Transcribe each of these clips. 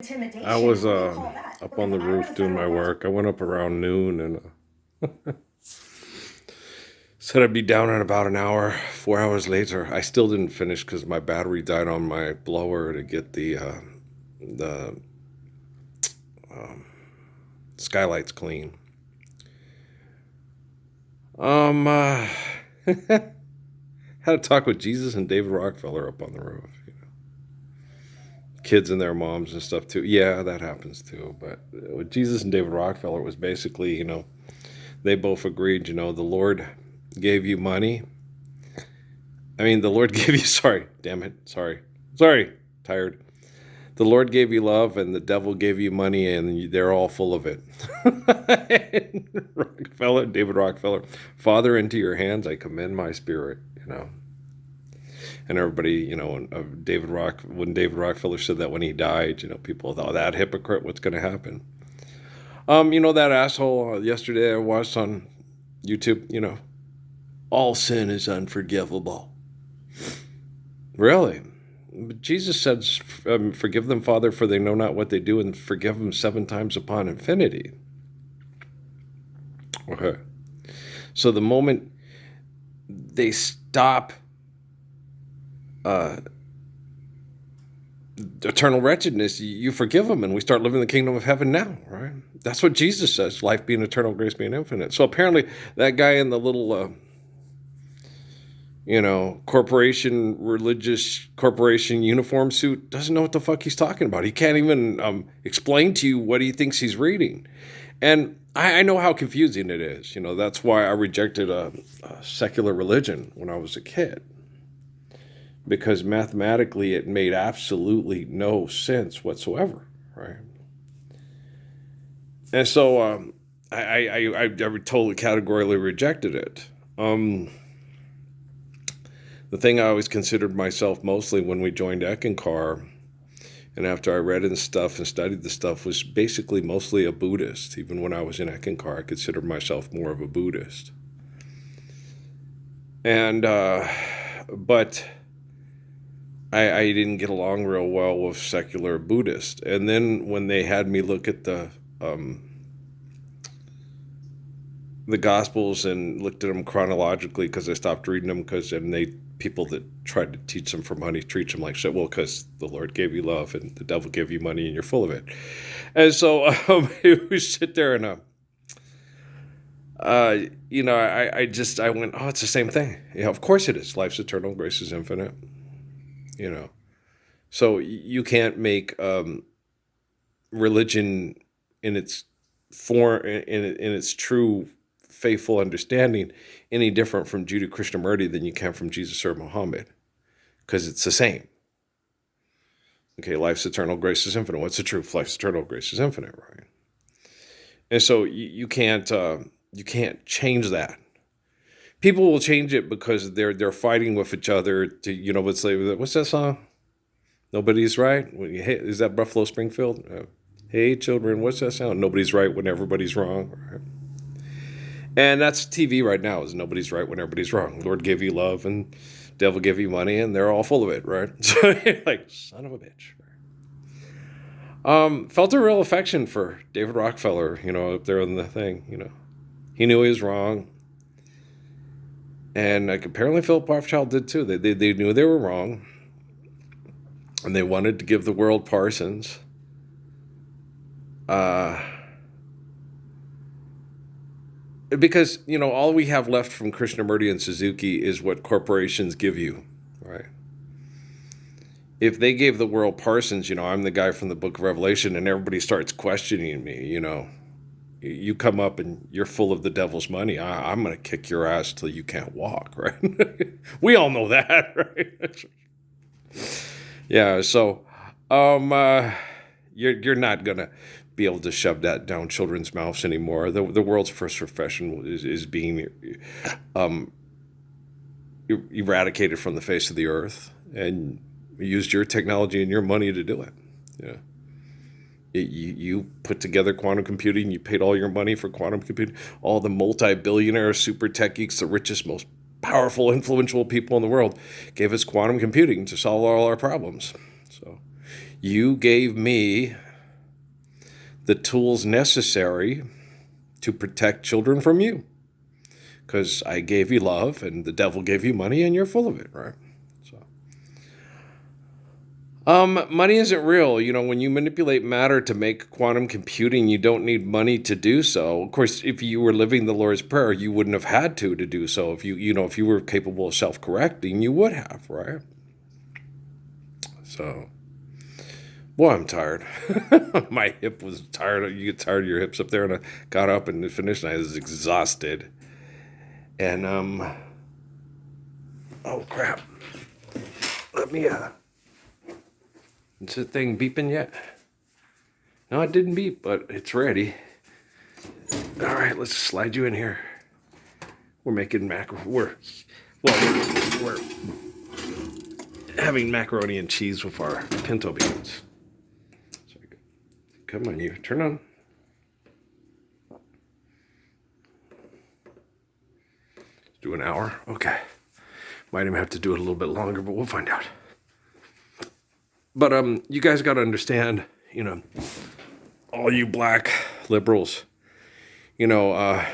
I was up on the roof doing my work. I went up around noon and said I'd be down in about an hour. 4 hours later, I still didn't finish because my battery died on my blower to get the skylights clean. Had a talk with Jesus and David Rockefeller up on the roof. Kids and their moms and stuff too. Yeah, that happens too. But with Jesus and David Rockefeller, it was basically, they both agreed, the Lord gave you money. I mean, the Lord gave you, sorry, damn it, sorry, tired. The Lord gave you love and the devil gave you money and they're all full of it. David Rockefeller, Father, into your hands I commend my spirit, And everybody, when David Rockefeller said that when he died, people thought, that hypocrite, what's going to happen? That asshole yesterday I watched on YouTube, all sin is unforgivable. Really? But Jesus said, forgive them, Father, for they know not what they do, and forgive them 7 times upon infinity. Okay. So the moment they stop eternal wretchedness, you forgive them, and we start living the kingdom of heaven now, right? That's what Jesus says, life being eternal, grace being infinite. So apparently that guy in the little religious corporation uniform suit doesn't know what the fuck he's talking about. He can't even explain to you what he thinks he's reading. And I know how confusing it is. That's why I rejected a secular religion when I was a kid. Because mathematically it made absolutely no sense whatsoever, right? And so I totally categorically rejected it. The thing I always considered myself mostly when we joined Eckankar, and after I read and stuff and studied the stuff, was basically mostly a Buddhist. Even when I was in Eckankar, I considered myself more of a Buddhist. And, but I didn't get along real well with secular Buddhists. And then when they had me look at the Gospels and looked at them chronologically, because I stopped reading them, because then people that tried to teach them for money treat them like shit. Well, because the Lord gave you love and the devil gave you money and you're full of it. And so we sit there and I went, oh, it's the same thing. Yeah, of course it is. Life's eternal, grace is infinite. So you can't make religion in its form, in its true faithful understanding, any different from Judeo-Krishnamurti than you can from Jesus or Muhammad, because it's the same. Okay, life's eternal, grace is infinite. What's the truth? Life's eternal, grace is infinite, right? And so you can't change that. People will change it because they're fighting with each other to what's that song? Nobody's right. Hey, is that Buffalo Springfield? Hey children, what's that sound? Nobody's right when everybody's wrong. Right? And that's TV right now, is nobody's right when everybody's wrong. Lord gave you love and devil gave you money and they're all full of it, right? So you're like, son of a bitch. Felt a real affection for David Rockefeller, up there on the thing, He knew he was wrong. And apparently Philip Rothschild did too. They knew they were wrong. And they wanted to give the world Parsons. Because, all we have left from Krishnamurti and Suzuki is what corporations give you, right? If they gave the world Parsons, I'm the guy from the Book of Revelation, and everybody starts questioning me, you come up and you're full of the devil's money. I'm going to kick your ass till you can't walk, right? We all know that, right? Yeah, so you're not going to be able to shove that down children's mouths anymore. The world's first profession is being eradicated from the face of the earth, and you used your technology and your money to do it. You put together quantum computing. You paid all your money for quantum computing. All the multi-billionaire super tech geeks, the richest, most powerful, influential people in the world, gave us quantum computing to solve all our problems. So you gave me the tools necessary to protect children from you. Because I gave you love and the devil gave you money and you're full of it, right? Money isn't real. You know, when you manipulate matter to make quantum computing, you don't need money to do so. Of course, if you were living the Lord's Prayer, you wouldn't have had to do so. If if you were capable of self-correcting, you would have, right? So, boy, I'm tired. My hip was tired. You get tired of your hips up there, and I got up and finished, and I was exhausted. And, oh, crap. Let me, is the thing beeping yet? No, it didn't beep, but it's ready. All right, let's slide you in here. We're making we're having macaroni and cheese with our pinto beans. Come on, you turn on. Let's do an hour. Okay. Might even have to do it a little bit longer, but we'll find out. But you guys got to understand, you know, all you black liberals, you know,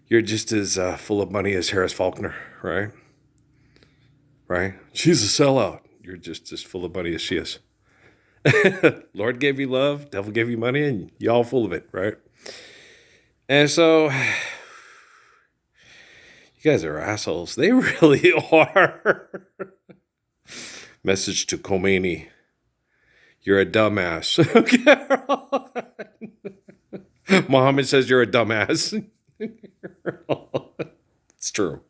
you're just as full of money as Harris Faulkner, right? Right? She's a sellout. You're just as full of money as she is. Lord gave you love, devil gave you money, and y'all full of it, right? And so, you guys are assholes. They really are. Message to Khomeini. You're a dumbass. Muhammad says you're a dumbass. It's true.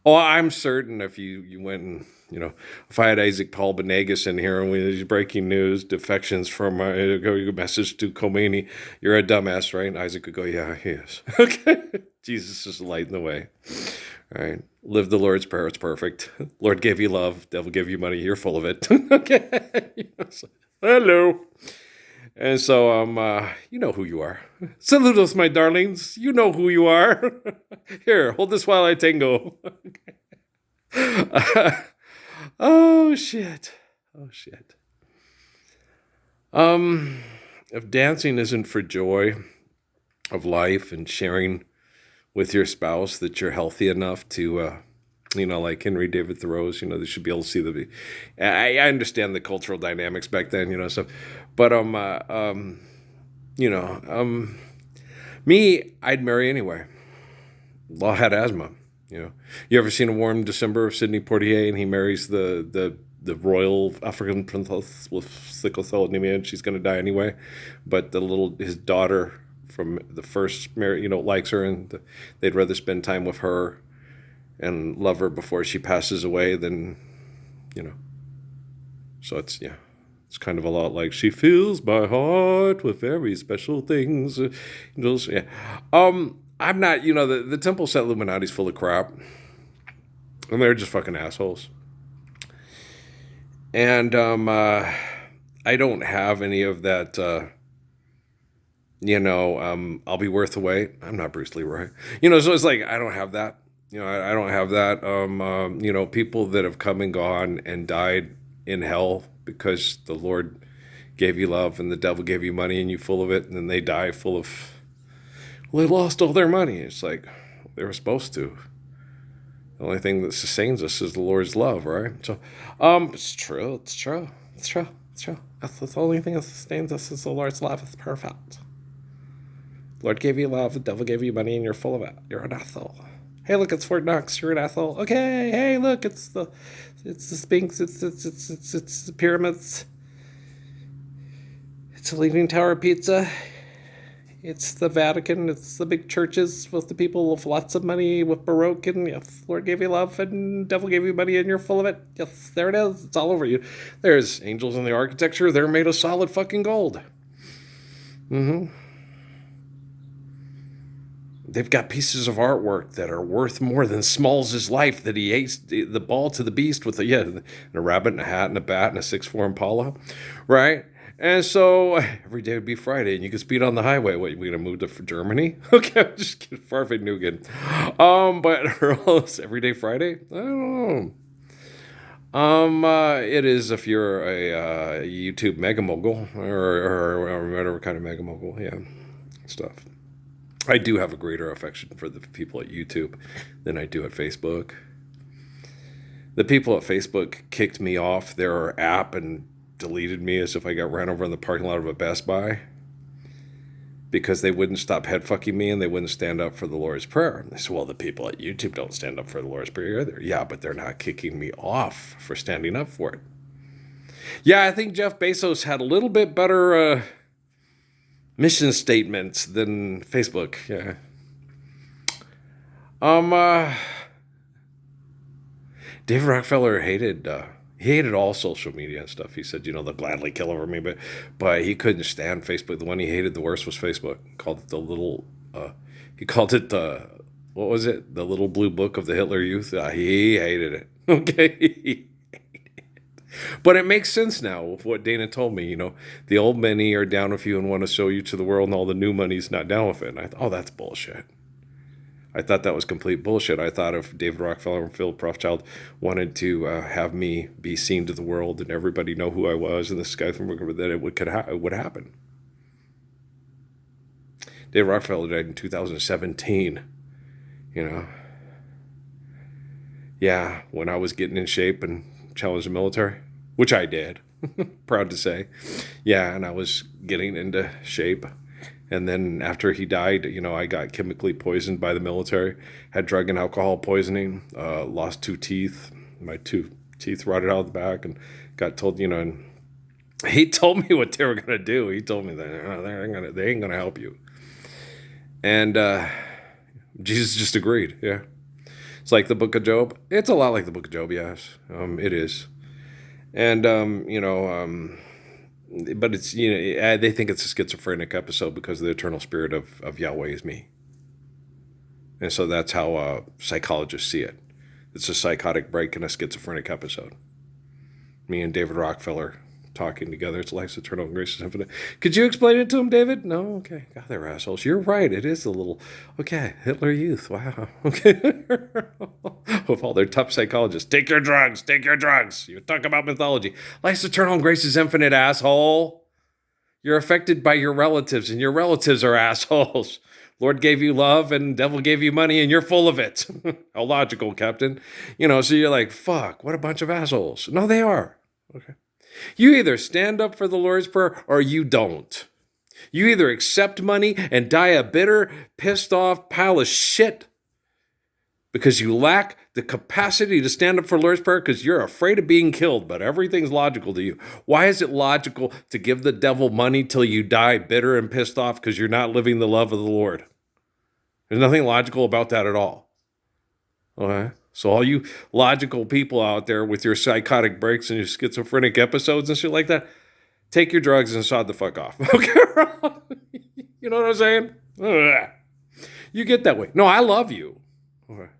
Oh, I'm certain if you went and, you know, if I had Isaac Paul Benegas in here and we breaking news, defections from go message to Khomeini, you're a dumbass, right? And Isaac would go, yeah, he is. Okay. Jesus is lighting the way. All right. Live the Lord's Prayer. It's perfect. Lord gave you love. Devil gave you money. You're full of it. Okay. Hello. And so, you know who you are. Saludos, my darlings. You know who you are. Here, hold this while I tango. Oh, shit. Oh, shit. If dancing isn't for joy of life and sharing with your spouse that you're healthy enough to, you know, like Henry David Thoreau's, you know, they should be able to see I understand the cultural dynamics back then, you know, stuff. But, you know, me, I'd marry anyway. Law had asthma, you know. You ever seen A Warm December of Sidney Poitier, and he marries the royal African princess with sickle cell anemia, and she's going to die anyway. But his daughter from the first marriage, you know, likes her, and they'd rather spend time with her and love her before she passes away than, you know. So it's, yeah, it's kind of a lot like, she fills my heart with very special things. Yeah. I'm not, you know, the Temple Set Illuminati's full of crap. And they're just fucking assholes. And I don't have any of that, you know, I'll be worth the wait. I'm not Bruce Leroy. You know, so it's like, I don't have that. You know, I don't have that. You know, people that have come and gone and died in hell because the Lord gave you love and the devil gave you money and you full of it, and then they die full of, well, they lost all their money. It's like, they were supposed to. The only thing that sustains us is the Lord's love, right? So, it's true. It's true. It's true. It's true. That's the only thing that sustains us is the Lord's love. It's perfect. Lord gave you love, the devil gave you money, and you're full of it. You're an asshole. Hey, look, it's Fort Knox. You're an asshole. Okay. Hey, look, it's the Sphinx. It's the pyramids. It's the Leaning Tower Pizza. It's the Vatican. It's the big churches with the people with lots of money with Baroque. And yes, Lord gave you love and devil gave you money and you're full of it. Yes, there it is. It's all over you. There's angels in the architecture. They're made of solid fucking gold. Mm-hmm. They've got pieces of artwork that are worth more than Smalls' life, that he ate the ball to the beast with a rabbit and a hat and a bat and a 6'4" Impala, right? And so every day would be Friday, and you could speed on the highway. What, we're gonna move to Germany? Okay, I'm just kidding. Farfig Nugan. But every day Friday? I don't It is if you're a YouTube mega mogul or whatever kind of mega mogul, yeah, stuff. I do have a greater affection for the people at YouTube than I do at Facebook. The people at Facebook kicked me off their app and deleted me as if I got ran over in the parking lot of a Best Buy because they wouldn't stop head fucking me and they wouldn't stand up for the Lord's Prayer. And they said, well, the people at YouTube don't stand up for the Lord's Prayer either. Yeah, but they're not kicking me off for standing up for it. Yeah, I think Jeff Bezos had a little bit better mission statements than Facebook. Yeah. David Rockefeller hated all social media and stuff. He said, they'll gladly kill over me, but he couldn't stand Facebook. The one he hated the worst was Facebook. He called it what was it? The little blue book of the Hitler Youth. He hated it. Okay. But it makes sense now with what Dana told me. The old many are down with you and want to show you to the world, and all the new money's not down with it. And I thought, oh, that's bullshit. I thought that was complete bullshit. I thought if David Rockefeller and Philip Rothschild wanted to have me be seen to the world and everybody know who I was and this guy from that it would happen. David Rockefeller died in 2017. Yeah, when I was getting in shape and challenged the military, which I did, proud to say. Yeah, and I was getting into shape. And then after he died, I got chemically poisoned by the military, had drug and alcohol poisoning, lost 2 teeth. My 2 teeth rotted out of the back and got told, and he told me what they were going to do. He told me that they ain't going to help you. And Jesus just agreed. Yeah. It's like the book of Job. It's a lot like the book of Job. Yes, it is. And, but it's, they think it's a schizophrenic episode because the eternal spirit of Yahweh is me. And so that's how psychologists see it. It's a psychotic break in a schizophrenic episode. Me and David Rockefeller talking together. It's life's eternal grace is infinite. Could you explain it to him, David? No? Okay. God, they're assholes. You're right. It is a little, okay, Hitler Youth. Wow. Okay. With all their tough psychologists. Take your drugs. Take your drugs. You talk about mythology. Life's eternal grace is infinite, asshole. You're affected by your relatives, and your relatives are assholes. Lord gave you love, and devil gave you money, and you're full of it. How logical, Captain. So you're like, fuck, what a bunch of assholes. No, they are. Okay. You either stand up for the Lord's Prayer or you don't. You either accept money and die a bitter, pissed off pile of shit because you lack the capacity to stand up for Lord's Prayer because you're afraid of being killed, but everything's logical to you. Why is it logical to give the devil money till you die bitter and pissed off because you're not living the love of the Lord? There's nothing logical about that at all. Okay? So all you logical people out there with your psychotic breaks and your schizophrenic episodes and shit like that, take your drugs and sod the fuck off. Okay? You know what I'm saying? Ugh. You get that way. No, I love you. Okay.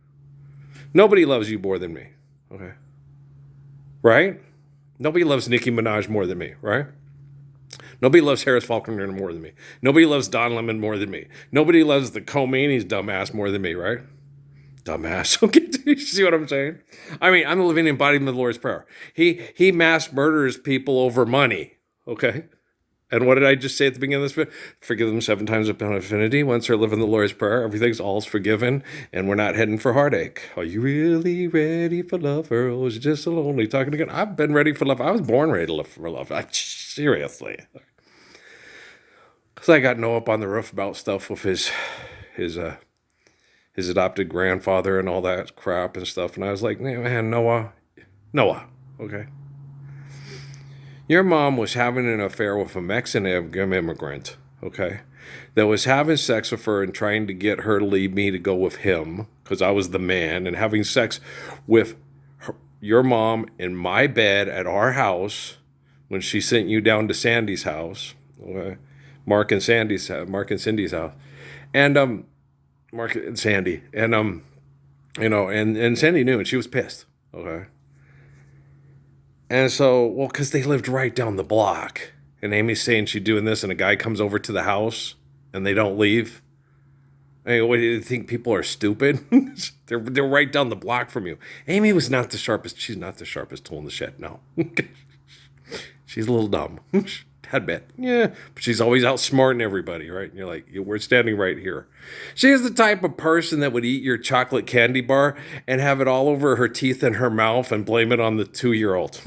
Nobody loves you more than me. Okay. Right? Nobody loves Nicki Minaj more than me, right? Nobody loves Harris Faulkner more than me. Nobody loves Don Lemon more than me. Nobody loves the Khomeinis dumbass more than me, right? Dumbass. Okay, do you see what I'm saying? I mean, I'm the living embodiment of the Lord's Prayer. He mass murders people over money, okay? And what did I just say at the beginning of this video? Forgive them 7 times upon infinity. Once they're living the Lord's Prayer, everything's all's forgiven, and we're not heading for heartache. Are you really ready for love, or was you just so lonely talking again? I've been ready for love. I was born ready to live for love. Seriously. Because I got Noah up on the roof about stuff with his adopted grandfather and all that crap and stuff. And I was like, man, Noah, okay. Your mom was having an affair with a Mexican immigrant, okay, that was having sex with her and trying to get her to leave me to go with him because I was the man, and having sex with your mom in my bed at our house when she sent you down to Sandy's house, okay? Mark and Cindy's house. And Mark and Sandy, and and Sandy knew, and she was pissed. Okay, and so, well, because they lived right down the block, and Amy's saying she's doing this, and a guy comes over to the house, and they don't leave, I mean, what do you think? People are stupid? They're right down the block from you. Amy was not the sharpest. She's not the sharpest tool in the shed. No, she's a little dumb. Tad bit, yeah, but she's always outsmarting everybody, right? And you're like, we're standing right here. She is the type of person that would eat your chocolate candy bar and have it all over her teeth and her mouth and blame it on the 2-year-old.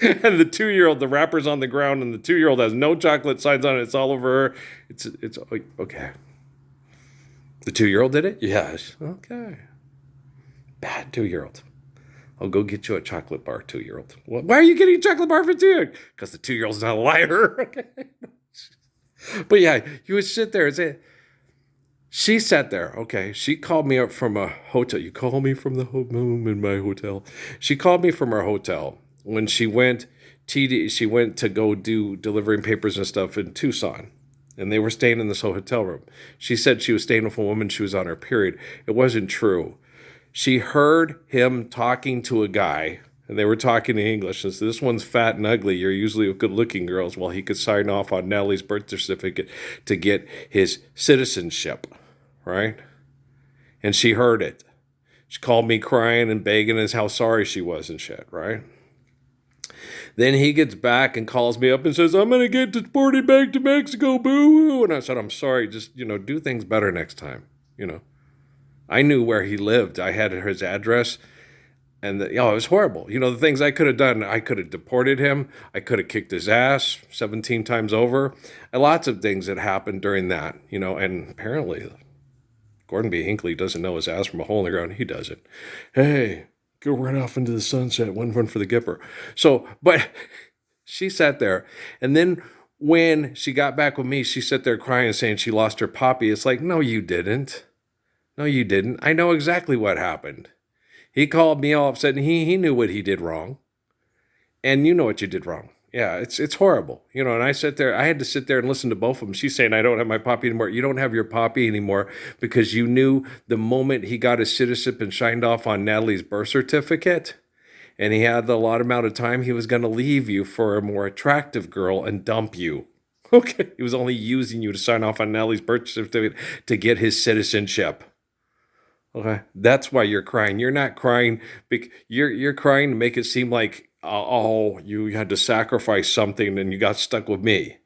And the 2-year-old, the wrapper's on the ground, and the 2-year-old has no chocolate signs on it. It's all over her. It's okay. The 2-year-old did it? Yes. Okay. Bad 2-year-old. I'll go get you a chocolate bar, 2-year-old. Why are you getting a chocolate bar for 2-year-old? Because the 2-year-old's not a liar. Okay. But yeah, you would sit there and say, she sat there. Okay. She called me up from a hotel. You call me from the home in my hotel. She called me from her hotel when she went to go do delivering papers and stuff in Tucson. And they were staying in this hotel room. She said she was staying with a woman. She was on her period. It wasn't true. She heard him talking to a guy, and they were talking in English. And so this one's fat and ugly. You're usually good-looking girls. Well, he could sign off on Natalie's birth certificate to get his citizenship, right? And she heard it. She called me crying and begging us how sorry she was and shit, right? Then he gets back and calls me up and says, I'm going to get deported back to Mexico, boo. And I said, I'm sorry. Just, do things better next time, I knew where he lived. I had his address, and it was horrible. The things I could have done. I could have deported him. I could have kicked his ass 17 times over. And lots of things that happened during that, and apparently Gordon B. Hinckley doesn't know his ass from a hole in the ground. He doesn't. Hey, go right off into the sunset. One run for the Gipper. So, but she sat there, and then when she got back with me, she sat there crying, saying she lost her poppy. It's like, no, you didn't. No, you didn't. I know exactly what happened. He called me all upset, and he knew what he did wrong. And you know what you did wrong. Yeah, it's horrible. And I had to sit there and listen to both of them. She's saying, I don't have my poppy anymore. You don't have your poppy anymore because you knew the moment he got his citizenship and signed off on Natalie's birth certificate, and he had the allotted amount of time, he was going to leave you for a more attractive girl and dump you. Okay. He was only using you to sign off on Natalie's birth certificate to get his citizenship. Okay, that's why you're crying. You're not crying. You're crying to make it seem like, you had to sacrifice something and you got stuck with me.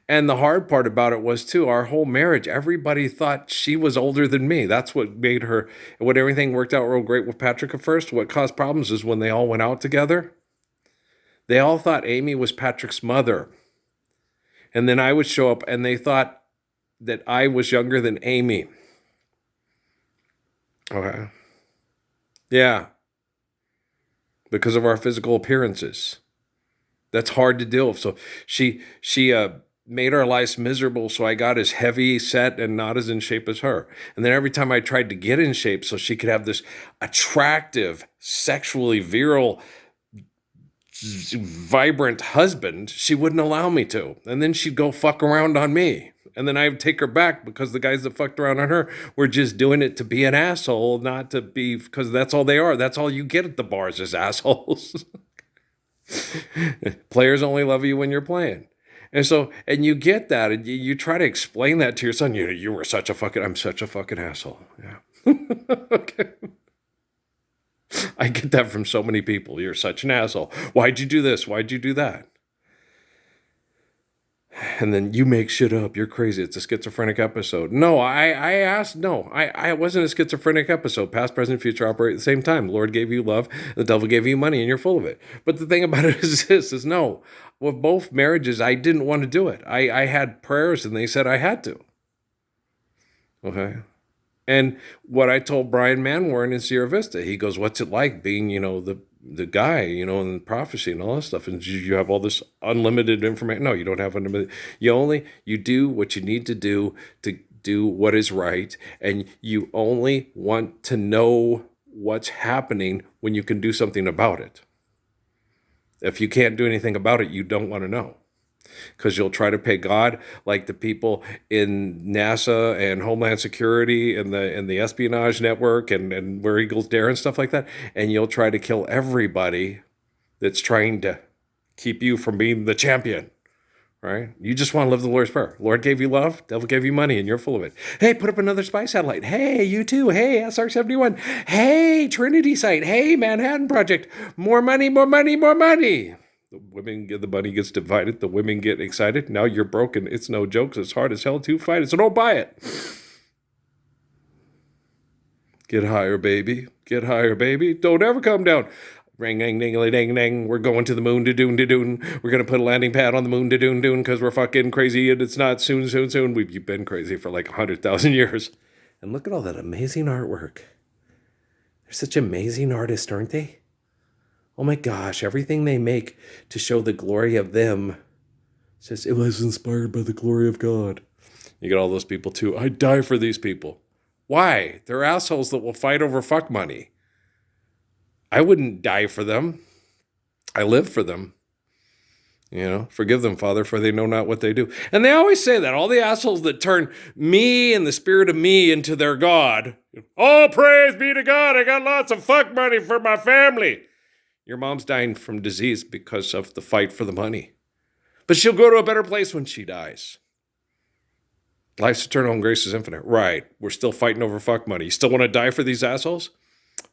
And the hard part about it was, too, our whole marriage, everybody thought she was older than me. That's what made her, when everything worked out real great with Patrick at first, what caused problems is when they all went out together, they all thought Amy was Patrick's mother. And then I would show up and they thought that I was younger than Amy. Okay. Yeah. Because of our physical appearances. That's hard to deal with. So she made our lives miserable, so I got as heavy set and not as in shape as her. And then every time I tried to get in shape so she could have this attractive, sexually virile, vibrant husband, she wouldn't allow me to. And then she'd go fuck around on me. And then I would take her back because the guys that fucked around on her were just doing it to be an asshole, not to be, because that's all they are. That's all you get at the bars is assholes. Players only love you when you're playing. And so, and you get that, and you try to explain that to your son. You were I'm such a fucking asshole. Yeah. Okay. I get that from so many people. You're such an asshole. Why'd you do this? Why'd you do that? And then you make shit up. You're crazy. It's a schizophrenic episode. No, I wasn't a schizophrenic episode. Past, present, future operate at the same time. The Lord gave you love. The devil gave you money and you're full of it. But the thing about it is no. With both marriages, I didn't want to do it. I had prayers and they said I had to. Okay. And what I told Brian Manwarren in Sierra Vista, he goes, what's it like being, the guy, and prophecy and all that stuff. And you have all this unlimited information. No, you don't have unlimited. You do what you need to do what is right. And you only want to know what's happening when you can do something about it. If you can't do anything about it, you don't want to know. Because you'll try to pay God like the people in NASA and Homeland Security and the espionage network and Where Eagles Dare and stuff like that. And you'll try to kill everybody that's trying to keep you from being the champion, right? You just want to live the Lord's Prayer. Lord gave you love, devil gave you money, and you're full of it. Hey, put up another spy satellite. Hey, you too. Hey, SR-71. Hey, Trinity site. Hey, Manhattan Project. More money, more money, more money. The money gets divided. The women get excited. Now you're broken. It's no joke. It's hard as hell to fight it. So don't buy it. Get higher, baby. Get higher, baby. Don't ever come down. Ring, ding, dingly, ding, ding. We're going to the moon, da-doon, da-doon. We're going to put a landing pad on the moon, da-doon, da-doon, because we're fucking crazy, and it's not soon, soon, soon. We've been crazy for like 100,000 years. And look at all that amazing artwork. They're such amazing artists, aren't they? Oh my gosh, everything they make to show the glory of them says it was inspired by the glory of God. You get all those people too. I die for these people. Why? They're assholes that will fight over fuck money. I wouldn't die for them. I live for them. You know, forgive them, Father, for they know not what they do. And they always say that. All the assholes that turn me and the spirit of me into their God. All praise be to God. I got lots of fuck money for my family. Your mom's dying from disease because of the fight for the money. But she'll go to a better place when she dies. Life's eternal and grace is infinite. Right. We're still fighting over fuck money. You still want to die for these assholes?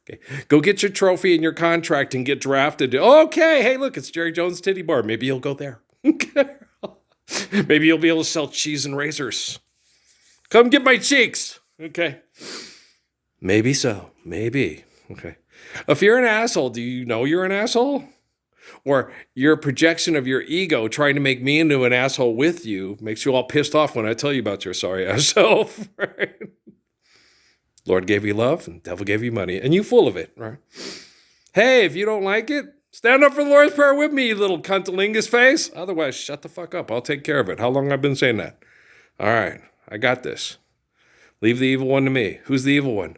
Okay. Go get your trophy and your contract and get drafted. Okay. Hey, look, it's Jerry Jones Titty Bar. Maybe you'll go there. Maybe you'll be able to sell cheese and razors. Come get my cheeks. Okay. Maybe so. Maybe. Okay. If you're an asshole, do you know you're an asshole? Or your projection of your ego trying to make me into an asshole with you makes you all pissed off when I tell you about your sorry ass self, right? Lord gave you love and devil gave you money, and you full of it, right? Hey, if you don't like it, stand up for the Lord's Prayer with me, you little cuntilingus face. Otherwise, shut the fuck up. I'll take care of it. How long have I been saying that? All right, I got this. Leave the evil one to me. Who's the evil one?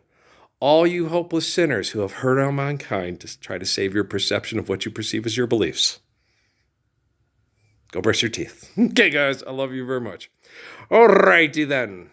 All you hopeless sinners who have hurt all mankind to try to save your perception of what you perceive as your beliefs. Go brush your teeth. Okay, guys, I love you very much. All righty then.